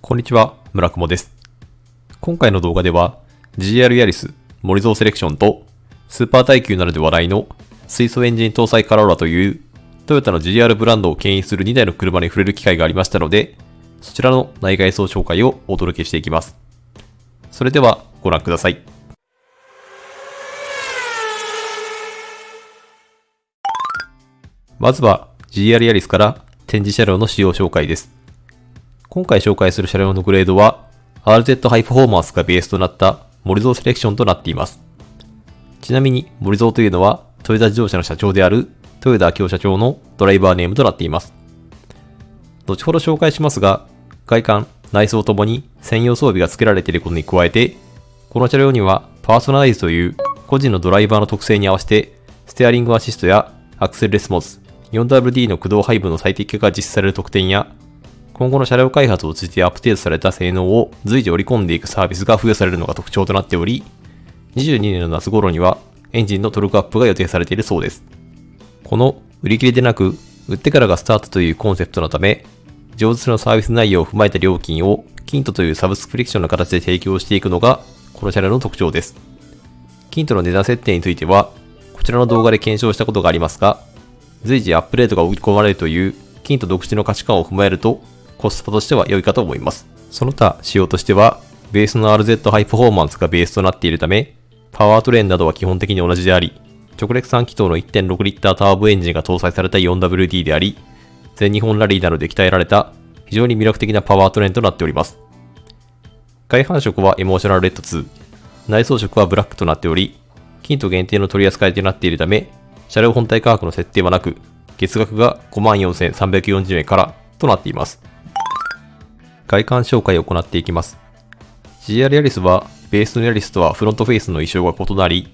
こんにちは、村雲です。今回の動画では GR ヤリス、モリゾーセレクションとスーパー耐久などで話題の水素エンジン搭載カローラというトヨタの GR ブランドを牽引する2台の車に触れる機会がありましたので、そちらの内外装紹介をお届けしていきます。それではご覧ください。まずは GR ヤリスから展示車両の仕様紹介です。今回紹介する車両のグレードは RZ ハイパフォーマンスがベースとなったモリゾーセレクションとなっています。ちなみにモリゾーというのはトヨタ自動車の社長である豊田章男社長のドライバーネームとなっています。後ほど紹介しますが、外観、内装ともに専用装備が付けられていることに加えて、この車両にはパーソナライズという個人のドライバーの特性に合わせてステアリングアシストやアクセルレスポンス、4WD の駆動配分の最適化が実施される特典や、今後の車両開発を通じてアップデートされた性能を随時織り込んでいくサービスが付与されるのが特徴となっており、22年の夏頃にはエンジンのトルクアップが予定されているそうです。この売り切りでなく、売ってからがスタートというコンセプトのため、上質なサービス内容を踏まえた料金をキントというサブスクリプションの形で提供していくのがこの車両の特徴です。キントの値段設定については、こちらの動画で検証したことがありますが、随時アップデートが追い込まれるというキント独自の価値観を踏まえると、コスパとしては良いかと思います。その他仕様としては、ベースの RZ ハイパフォーマンスがベースとなっているため、パワートレーンなどは基本的に同じであり、直列3気筒の 1.6 リッターターボエンジンが搭載された 4WD であり、全日本ラリーなどで鍛えられた非常に魅力的なパワートレーンとなっております。外観色はエモーショナルレッド2、内装色はブラックとなっており、キント限定の取り扱いとなっているため、車両本体価格の設定はなく、月額が 54,340 円からとなっています。外観紹介を行っていきます。GR ヤリスはベースのヤリスとはフロントフェイスの意匠が異なり、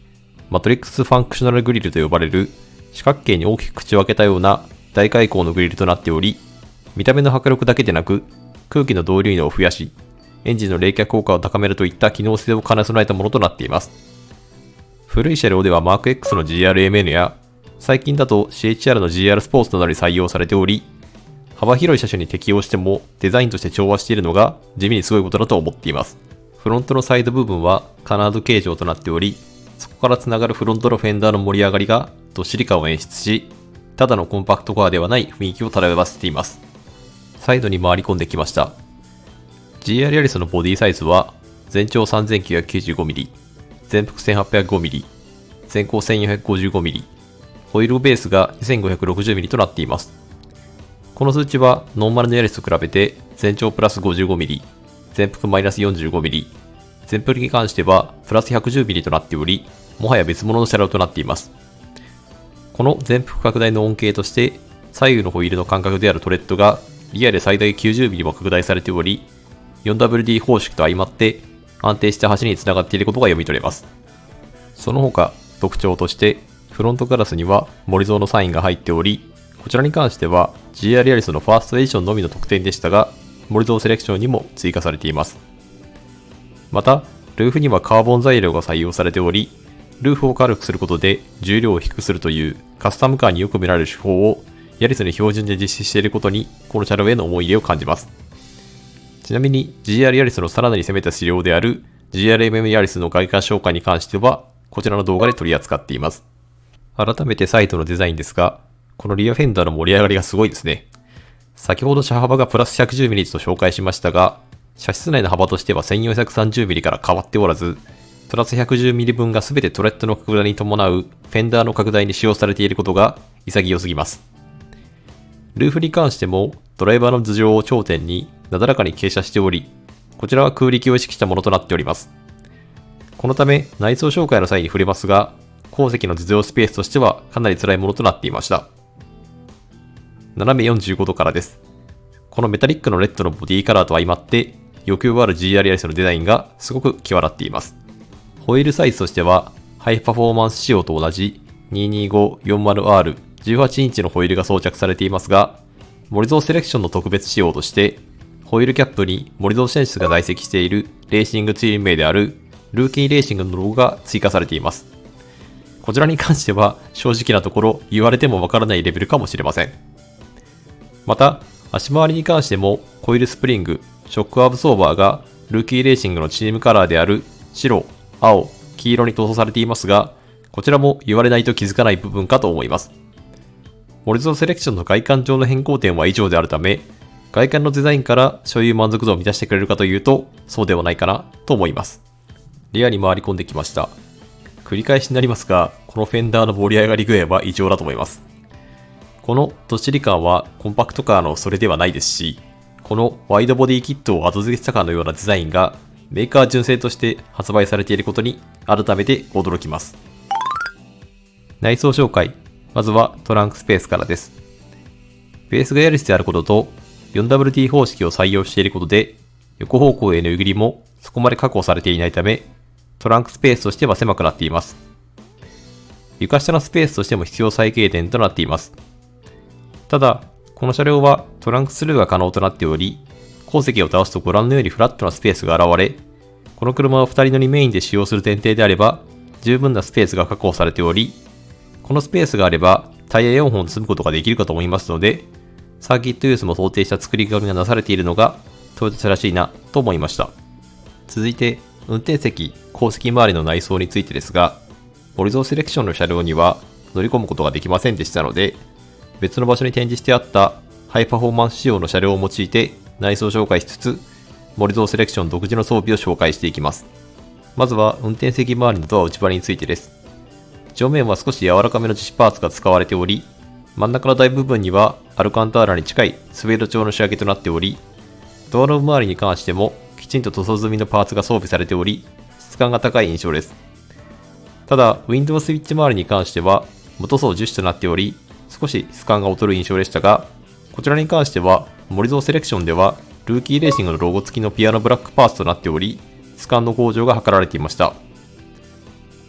マトリックスファンクショナルグリルと呼ばれる四角形に大きく口を開けたような大開口のグリルとなっており、見た目の迫力だけでなく空気の導入量を増やし、エンジンの冷却効果を高めるといった機能性を兼ね備えたものとなっています。古い車両ではマーク X の GRMN や最近だと CHR の GR スポーツなどに採用されており、幅広い車種に適用してもデザインとして調和しているのが地味にすごいことだと思っています。フロントのサイド部分はカナード形状となっており、そこからつながるフロントのフェンダーの盛り上がりがどっしり感を演出し、ただのコンパクトカーではない雰囲気を漂わせています。サイドに回り込んできました。GR ヤリスのボディサイズは全長 3995mm、全幅 1805mm、全高 1455mm、ホイールベースが 2560mm となっています。この数値はノーマルのヤリスと比べて全長プラス 55mm、全幅マイナス 45mm、全幅に関してはプラス 110mm となっており、もはや別物の車両となっています。この全幅拡大の恩恵として、左右のホイールの間隔であるトレッドがリアで最大 90mm も拡大されており、4WD 方式と相まって安定した走りにつながっていることが読み取れます。その他、特徴として、フロントガラスにはモリゾーのサインが入っており、こちらに関しては GR ヤリスのファーストエディションのみの特典でしたが、モリゾーセレクションにも追加されています。また、ルーフにはカーボン材料が採用されており、ルーフを軽くすることで重量を低くするというカスタムカーによく見られる手法をヤリスに標準で実施していることに、この車両への思い入れを感じます。ちなみに GR ヤリスのさらなり攻めた仕様である GRMM ヤリスの外観紹介に関しては、こちらの動画で取り扱っています。改めてサイドのデザインですが、このリアフェンダーの盛り上がりがすごいですね。先ほど車幅がプラス 110mm と紹介しましたが、車室内の幅としては 1430mm から変わっておらず、プラス 110mm 分が全てトレッドの拡大に伴うフェンダーの拡大に使用されていることが潔すぎます。ルーフに関してもドライバーの頭上を頂点になだらかに傾斜しており、こちらは空力を意識したものとなっております。このため内装紹介の際に触れますが、後席の頭上スペースとしてはかなり辛いものとなっていました。斜め45度からです。このメタリックのレッドのボディカラーと相まって、欲求がある GR ヤリスのデザインがすごく際立っています。ホイールサイズとしては、ハイパフォーマンス仕様と同じ 22540R 18インチのホイールが装着されていますが、モリゾーセレクションの特別仕様として、ホイールキャップにモリゾー選手が在籍しているレーシングチーム名であるルーキーレーシングのロゴが追加されています。こちらに関しては正直なところ言われてもわからないレベルかもしれません。また、足回りに関してもコイルスプリング、ショックアブソーバーがルーキーレーシングのチームカラーである白、青、黄色に塗装されていますが、こちらも言われないと気づかない部分かと思います。モリゾンセレクションの外観上の変更点は以上であるため、外観のデザインから所有満足度を満たしてくれるかというと、そうではないかなと思います。リアに回り込んできました。繰り返しになりますが、このフェンダーの盛り上がり具合は異常だと思います。このどっしり感はコンパクトカーのそれではないですし、このワイドボディキットを後付けしたかのようなデザインがメーカー純正として発売されていることに改めて驚きます。内装紹介。まずはトランクスペースからです。ベースがヤリスであることと 4WD 方式を採用していることで、横方向への湯切りもそこまで確保されていないため、トランクスペースとしては狭くなっています。床下のスペースとしても必要最低限となっています。ただ、この車両はトランクスルーが可能となっており、後席を倒すとご覧のようにフラットなスペースが現れ、この車を2人乗りメインで使用する前提であれば、十分なスペースが確保されており、このスペースがあればタイヤ4本積むことができるかと思いますので、サーキットユースも想定した作り込みがなされているのがトヨタ車らしいなと思いました。続いて、運転席、後席周りの内装についてですが、モリゾーセレクションの車両には乗り込むことができませんでしたので、別の場所に展示してあったハイパフォーマンス仕様の車両を用いて内装紹介しつつ、モリゾーセレクション独自の装備を紹介していきます。まずは運転席周りのドア内張りについてです。上面は少し柔らかめの樹脂パーツが使われており、真ん中の大部分にはアルカンターラに近いスウェード調の仕上げとなっており、ドアノブ周りに関してもきちんと塗装済みのパーツが装備されており、質感が高い印象です。ただ、ウィンドウスイッチ周りに関しては元層樹脂となっており、少し質感が劣る印象でしたが、こちらに関しては、モリゾーセレクションでは、ルーキーレーシングのロゴ付きのピアノブラックパーツとなっており、質感の向上が図られていました。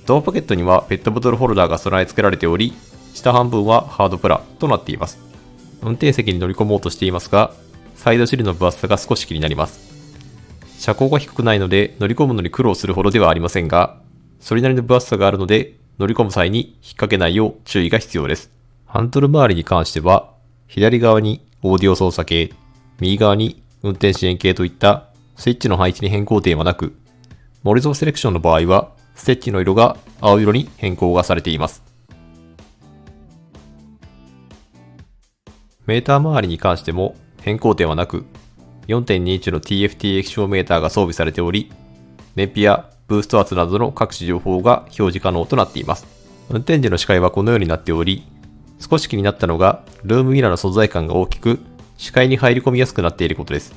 ドアポケットにはペットボトルホルダーが備え付けられており、下半分はハードプラとなっています。運転席に乗り込もうとしていますが、サイドシルの分厚さが少し気になります。車高が低くないので乗り込むのに苦労するほどではありませんが、それなりの分厚さがあるので、乗り込む際に引っ掛けないよう注意が必要です。ハンドル周りに関しては、左側にオーディオ操作系、右側に運転支援系といったスイッチの配置に変更点はなく、モリゾーセレクションの場合は、ステッチの色が青色に変更がされています。メーター周りに関しても変更点はなく、4.2 インチの TFT 液晶メーターが装備されており、燃費やブースト圧などの各種情報が表示可能となっています。運転時の視界はこのようになっており、少し気になったのが、ルームミラーの存在感が大きく、視界に入り込みやすくなっていることです。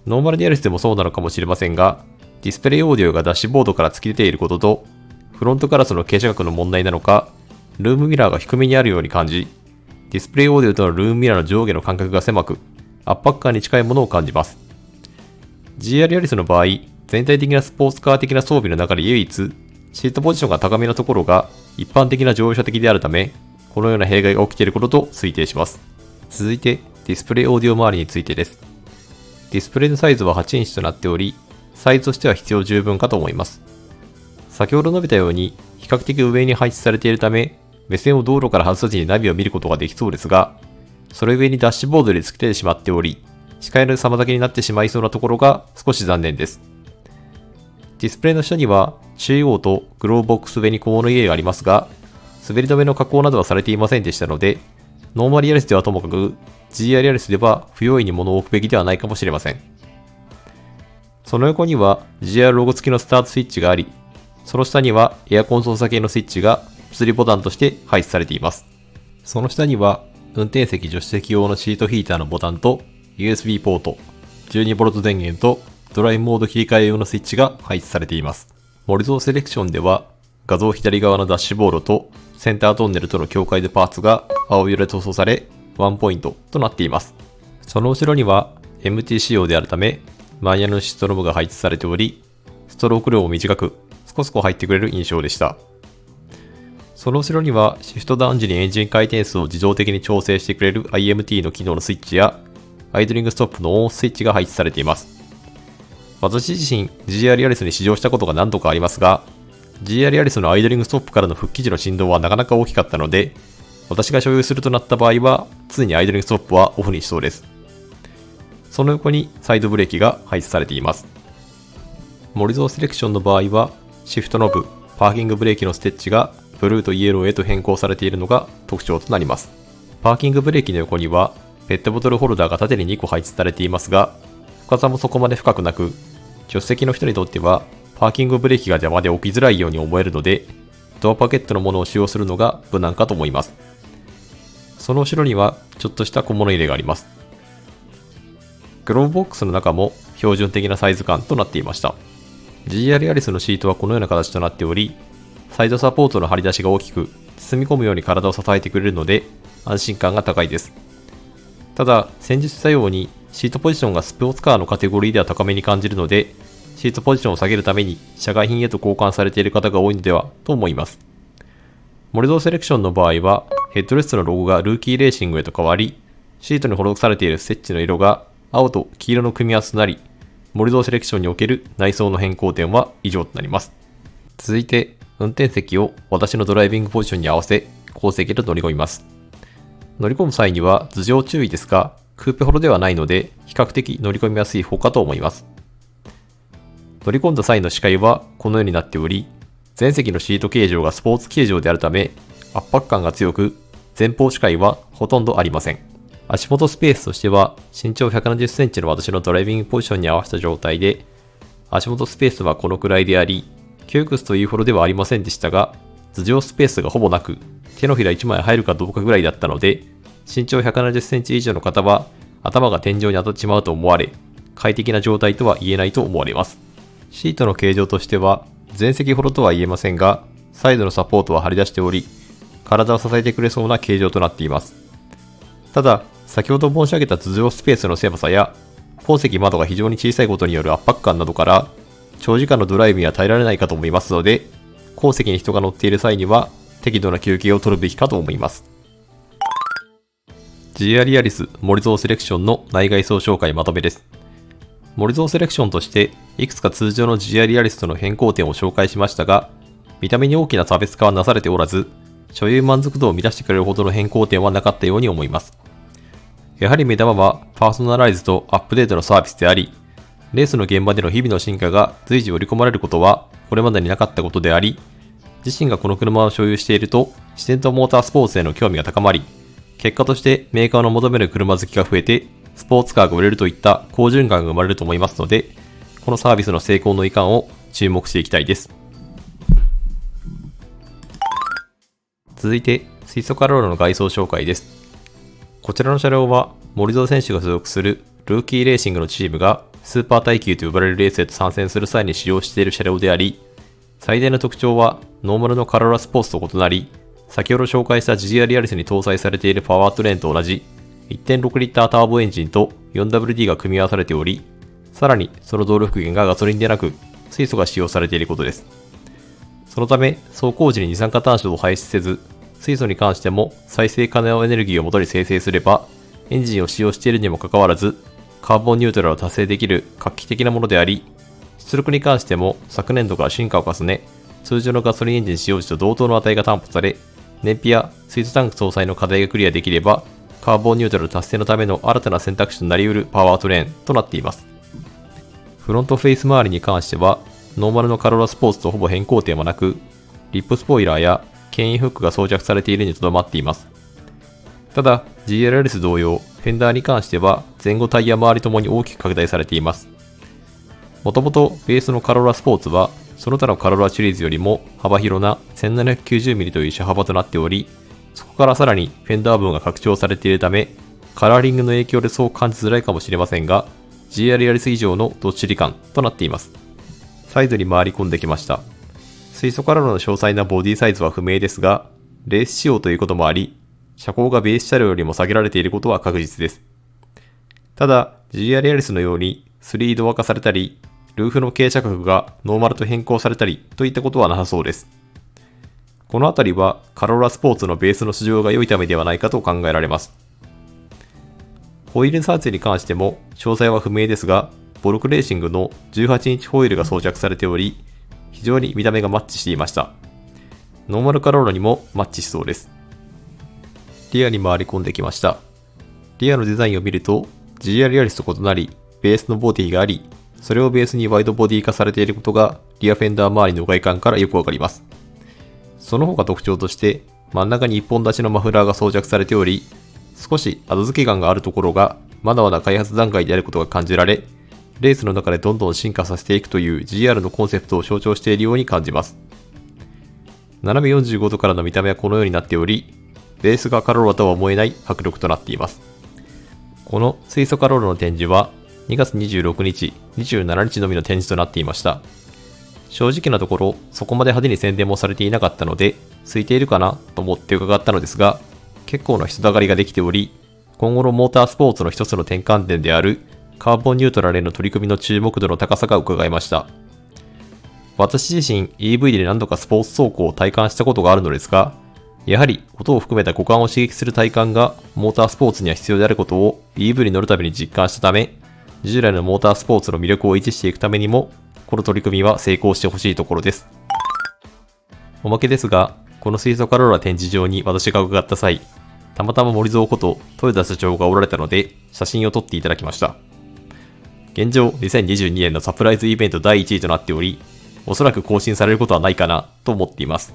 ノーマルディアリスでもそうなのかもしれませんが、ディスプレイオーディオがダッシュボードから突き出ていることと、フロントガラスの傾斜角の問題なのか、ルームミラーが低めにあるように感じ、ディスプレイオーディオとのルームミラーの上下の間隔が狭く、圧迫感に近いものを感じます。GR ヤリスの場合、全体的なスポーツカー的な装備の中で唯一、シートポジションが高めのところが一般的な乗用車的であるため、このような弊害が起きていることと推定します。続いて、ディスプレイオーディオ周りについてです。ディスプレイのサイズは8インチとなっており、サイズとしては必要十分かと思います。先ほど述べたように、比較的上に配置されているため、目線を道路から外さずにナビを見ることができそうですが、それ上にダッシュボードで突き出てしまっており、視界の妨げになってしまいそうなところが少し残念です。ディスプレイの下には、中央とグローブボックス上に小物入れがありますが、滑り止めの加工などはされていませんでしたので、ノーマルヤリスではともかく、GR ヤリスでは不用意に物を置くべきではないかもしれません。その横には GR ロゴ付きのスタートスイッチがあり、その下にはエアコン操作系のスイッチが物理ボタンとして配置されています。その下には運転席助手席用のシートヒーターのボタンと USB ポート、12V 電源とドライモード切り替え用のスイッチが配置されています。モリゾーセレクションでは画像左側のダッシュボードとセンタートンネルとの境界でパーツが青色で塗装され、ワンポイントとなっています。その後ろには MT 仕様であるため、マニュアルのシストノブが配置されており、ストローク量も短く、スコスコ入ってくれる印象でした。その後ろにはシフトダウン時にエンジン回転数を自動的に調整してくれる IMT の機能のスイッチや、アイドリングストップのオンオフスイッチが配置されています。私自身 GR ヤリスに試乗したことが何度かありますが、GR ヤリスのアイドリングストップからの復帰時の振動はなかなか大きかったので、私が所有するとなった場合は、常にアイドリングストップはオフにしそうです。その横にサイドブレーキが配置されています。森蔵セレクションの場合は、シフトノブ、パーキングブレーキのステッチがブルーとイエローへと変更されているのが特徴となります。パーキングブレーキの横には、ペットボトルホルダーが縦に2個配置されていますが、深さもそこまで深くなく、助手席の人にとっては、パーキングブレーキが邪魔で置きづらいように思えるので、ドアポケットのものを使用するのが無難かと思います。その後ろにはちょっとした小物入れがあります。グローブボックスの中も標準的なサイズ感となっていました。GR ヤリスのシートはこのような形となっており、サイドサポートの張り出しが大きく、包み込むように体を支えてくれるので安心感が高いです。ただ、先日したようにシートポジションがスポーツカーのカテゴリーでは高めに感じるので、シートポジションを下げるために社外品へと交換されている方が多いのではと思います。森蔵セレクションの場合は、ヘッドレストのロゴがルーキーレーシングへと変わり、シートに施されているステッチの色が青と黄色の組み合わせとなり、森蔵セレクションにおける内装の変更点は以上となります。続いて、運転席を私のドライビングポジションに合わせ、後席へと乗り込みます。乗り込む際には頭上注意ですが、クーペほどではないので、比較的乗り込みやすい方かと思います。乗り込んだ際の視界はこのようになっており、前席のシート形状がスポーツ形状であるため、圧迫感が強く、前方視界はほとんどありません。足元スペースとしては、身長170センチの私のドライビングポジションに合わせた状態で、足元スペースはこのくらいであり、窮屈というほどではありませんでしたが、頭上スペースがほぼなく、手のひら1枚入るかどうかぐらいだったので、身長170センチ以上の方は、頭が天井に当たってしまうと思われ、快適な状態とは言えないと思われます。シートの形状としては、前席ほどとは言えませんが、サイドのサポートは張り出しており、体を支えてくれそうな形状となっています。ただ、先ほど申し上げた頭上スペースの狭さや、後席窓が非常に小さいことによる圧迫感などから、長時間のドライブには耐えられないかと思いますので、後席に人が乗っている際には、適度な休憩を取るべきかと思います。GR ヤリス森蔵セレクションの内外装紹介まとめです。森蔵セレクションとして、いくつか通常の GR ヤリスとの変更点を紹介しましたが、見た目に大きな差別化はなされておらず、所有満足度を満たしてくれるほどの変更点はなかったように思います。やはり目玉はパーソナライズとアップデートのサービスであり、レースの現場での日々の進化が随時織り込まれることはこれまでになかったことであり、自身がこの車を所有していると自然とモータースポーツへの興味が高まり、結果としてメーカーの求める車好きが増えて、スポーツカーが売れるといった好循環が生まれると思いますので、このサービスの成功のいかんを注目していきたいです。続いて、水素カローラの外装紹介です。こちらの車両は、森蔵選手が所属するルーキーレーシングのチームがスーパー耐久と呼ばれるレースへと参戦する際に使用している車両であり、最大の特徴はノーマルのカローラスポーツと異なり、先ほど紹介した GR ヤリスに搭載されているパワートレーンと同じ 1.6 リッターターボエンジンと 4WD が組み合わされており、さらにその動力源がガソリンでなく水素が使用されていることです。そのため走行時に二酸化炭素を排出せず、水素に関しても再生可能エネルギーを元に生成すれば、エンジンを使用しているにもかかわらず、カーボンニュートラルを達成できる画期的なものであり、出力に関しても昨年度から進化を重ね、通常のガソリンエンジン使用時と同等の値が担保され、燃費や水素タンク搭載の課題がクリアできれば、カーボンニュートラル達成のための新たな選択肢となり得るパワートレーンとなっています。フロントフェイス周りに関しては、ノーマルのカローラスポーツとほぼ変更点はなく、リップスポイラーや牽引フックが装着されているにとどまっています。ただ、GRLS 同様、フェンダーに関しては前後タイヤ周りともに大きく拡大されています。もともとベースのカローラスポーツは、その他のカローラシリーズよりも幅広な 1790mm という車幅となっており、そこからさらにフェンダー部分が拡張されているため、カラーリングの影響でそう感じづらいかもしれませんが、GR ヤリス以上のどっしり感となっています。サイドに回り込んできました。水素カローラの詳細なボディサイズは不明ですが、レース仕様ということもあり、車高がベース車両よりも下げられていることは確実です。ただ、GR ヤリスのように3ドア化されたり、ルーフの傾斜角がノーマルと変更されたりといったことはなさそうです。このあたりはカローラスポーツのベースの素性が良いためではないかと考えられます。ホイールサーチに関しても詳細は不明ですが、ボルクレーシングの18インチホイールが装着されており、非常に見た目がマッチしていました。ノーマルカローラにもマッチしそうです。リアに回り込んできました。リアのデザインを見ると、GR ヤリスと異なり、ベースのボディがあり、それをベースにワイドボディ化されていることがリアフェンダー周りの外観からよくわかります。その他特徴として、真ん中に一本立ちのマフラーが装着されており、少し後付け感があるところがまだまだ開発段階であることが感じられ、レースの中でどんどん進化させていくという GR のコンセプトを象徴しているように感じます。斜め45度からの見た目はこのようになっており、ベースがカローラとは思えない迫力となっています。この水素カローラの展示は2月26日、27日のみの展示となっていました。正直なところ、そこまで派手に宣伝もされていなかったので、空いているかなと思って伺ったのですが、結構な人だかりができており、今後のモータースポーツの一つの転換点であるカーボンニュートラルへの取り組みの注目度の高さが伺えました。私自身 EV で何度かスポーツ走行を体感したことがあるのですが、やはり音を含めた五感を刺激する体感がモータースポーツには必要であることを EV に乗るたびに実感したため、従来のモータースポーツの魅力を維持していくためにも、この取り組みは成功してほしいところです。おまけですが、この水素カローラ展示場に私が伺った際、たまたま森蔵こと豊田社長がおられたので、写真を撮っていただきました。現状、2022年のサプライズイベント第1位となっており、おそらく更新されることはないかなと思っています。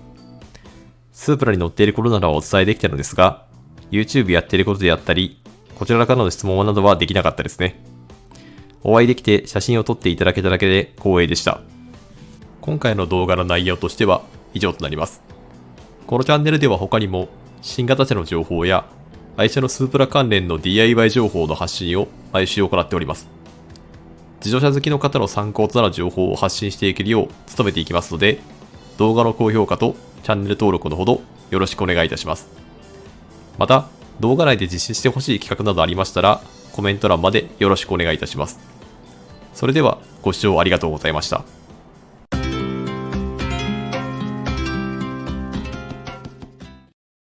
スープラに載っていることなどはお伝えできたのですが、YouTube やっていることであったり、こちらからの質問などはできなかったですね。お会いできて写真を撮っていただけただけで光栄でした。今回の動画の内容としては以上となります。このチャンネルでは他にも新型車の情報や愛車のスープラ関連の DIY 情報の発信を毎週行っております。自動車好きの方の参考となる情報を発信していけるよう努めていきますので、動画の高評価とチャンネル登録のほどよろしくお願いいたします。また、動画内で実施してほしい企画などありましたら、コメント欄までよろしくお願いいたします。それではご視聴ありがとうございました。